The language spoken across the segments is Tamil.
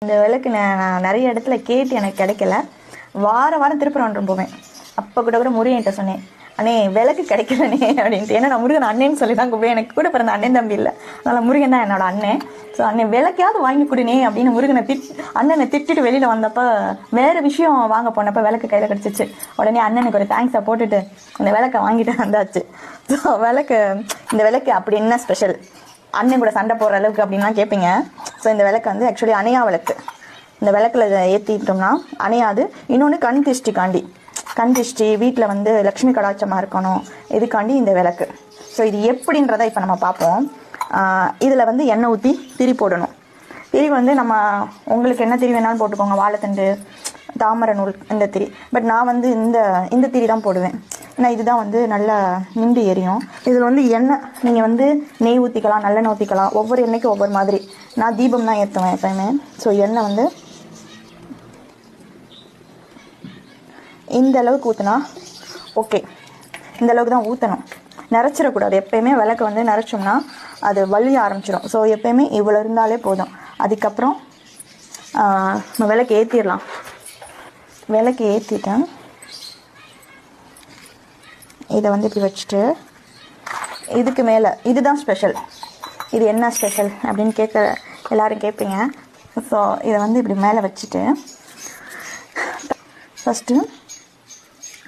இந்த விளக்கு நான் நிறைய இடத்துல கேட்டு எனக்கு கிடைக்கல. வாரம் திருப்பரங்குன்றம் போவேன். அப்போ கூட முருகன்கிட்ட சொன்னேன், அண்ணே விளக்கு கிடைக்கலனே அப்படின்ட்டு. ஏன்னா நான் முருகன் அண்ணேன்னு சொல்லி தான் கூப்பிடுவேன். எனக்கு கூட பிறந்த அண்ணன் தம்பி இல்லை, அதனால் முருகன் தான் என்னோட அண்ணன். ஸோ அண்ணன் விளக்கையாவது வாங்கி கொடுனே அப்படின்னு முருகனை அண்ணனை திட்டிட்டு வெளியில் வந்தப்போ வேறு விஷயம் வாங்க போனப்போ விளக்கு கையில் கிடச்சிச்சு. உடனே அண்ணனுக்கு ஒரு தேங்க்ஸை போட்டுட்டு இந்த விளக்கை வாங்கிட்டு வந்தாச்சு. ஸோ இந்த விளக்கு அப்படி என்ன ஸ்பெஷல், அண்ணன் கூட சண்டை போடுற அளவுக்கு அப்படின்லாம் கேட்பீங்க. ஸோ இந்த விளக்கு வந்து ஆக்சுவலி அணையா விளக்கு. இந்த விளக்கில் ஏற்றிட்டோம்னா அணையாது. இன்னொன்று கண் திருஷ்டி வீட்டில் வந்து லக்ஷ்மி கடாட்சமாக இருக்கணும், இதுக்காண்டி இந்த விளக்கு. ஸோ இது எப்படின்றத இப்போ நம்ம பார்ப்போம். இதில் வந்து எண்ணெய் ஊற்றி திரி போடணும். திரி வந்து நம்ம உங்களுக்கு என்ன திரி வேணாலும் போட்டுக்கோங்க, வாழைத்தண்டு, தாமரை நூல், இந்த திரி. பட் நான் வந்து இந்த திரி தான் போடுவேன். ஏன்னா இதுதான் வந்து நல்லா நின்று எரியும். இதில் வந்து எண்ணெய் நீங்கள் வந்து நெய் ஊற்றிக்கலாம், நல்லெண்ணெய் ஊற்றிக்கலாம். ஒவ்வொரு எண்ணெய்க்கும் ஒவ்வொரு மாதிரி. நான் தீபம் தான் ஏற்றுவேன் எப்பயுமே. ஸோ எண்ணெய் வந்து இந்த அளவுக்கு ஊற்றினா ஓகே. இந்த அளவுக்கு தான் ஊற்றணும், நிறச்சிடக்கூடாது. எப்பயுமே விளக்கு வந்து நிறச்சோம்னா அது வலிய ஆரம்பிச்சிடும். ஸோ எப்பயுமே இவ்வளோ இருந்தாலே போதும். அதுக்கப்புறம் நம்ம விளக்கு ஏற்றிடலாம். விளக்கு ஏற்றிட்டேன். இதை வந்து இப்படி வச்சுட்டு இதுக்கு மேலே இதுதான் ஸ்பெஷல். இது என்ன ஸ்பெஷல் அப்படின்னு எல்லோரும் கேட்பீங்க. ஸோ இதை வந்து இப்படி மேலே வச்சுட்டு ஃபஸ்ட்டு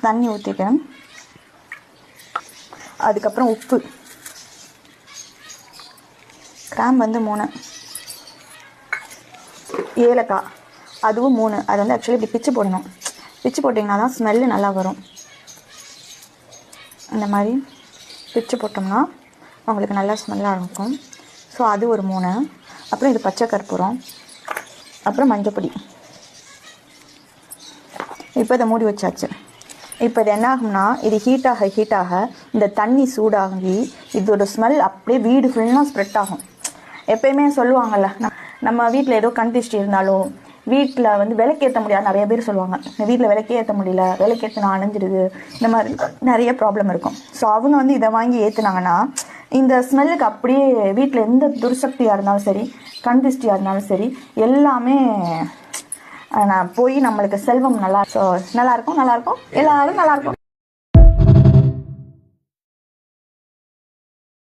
தண்ணி ஊற்றிட்டேன். அதுக்கப்புறம் உப்பு, கிராம்பு வந்து 3, ஏலக்காய் அதுவும் 3. அது வந்து ஆக்சுவலி இப்படி பிச்சு போடணும். பிச்சு போட்டிங்கன்னா தான் ஸ்மெல்லு நல்லா வரும். இந்த மாதிரி பிச்சு போட்டோம்னா உங்களுக்கு நல்லா ஸ்மெல்லாக இருக்கும். ஸோ அது ஒரு 3. அப்புறம் இது பச்சை கற்பூரம், அப்புறம் மஞ்சப்பொடி. இப்போ இதை மூடி வச்சாச்சு. இப்போ இது என்ன ஆகும்னா, இது ஹீட்டாக இந்த தண்ணி சூடாகி இதோட ஸ்மெல் அப்படியே வீடு ஃபுல்லாக ஸ்ப்ரெட் ஆகும். எப்பயுமே சொல்லுவாங்கள்ல, நம்ம வீட்டில் ஏதோ கண் திருஷ்டி இருந்தாலும் வீட்டில் வந்து விளக்கேற்ற முடியாது. நிறைய பேர் சொல்லுவாங்க, வீட்டில் விளக்கே ஏற்ற முடியல, விளக்கேற்றினா அணைஞ்சிடுது, இந்த மாதிரி நிறைய ப்ராப்ளம் இருக்கும். ஸோ அவங்க வந்து இதை வாங்கி ஏற்றுனாங்கன்னா இந்த ஸ்மெல்லுக்கு அப்படியே வீட்டில் எந்த துர்சக்தியாக இருந்தாலும் சரி, கண் திருஷ்டியாக இருந்தாலும் சரி, எல்லாமே நான் போய் நம்மளுக்கு செல்வம் நல்லாயிருக்கும். எல்லாரும் நல்லாயிருக்கும்.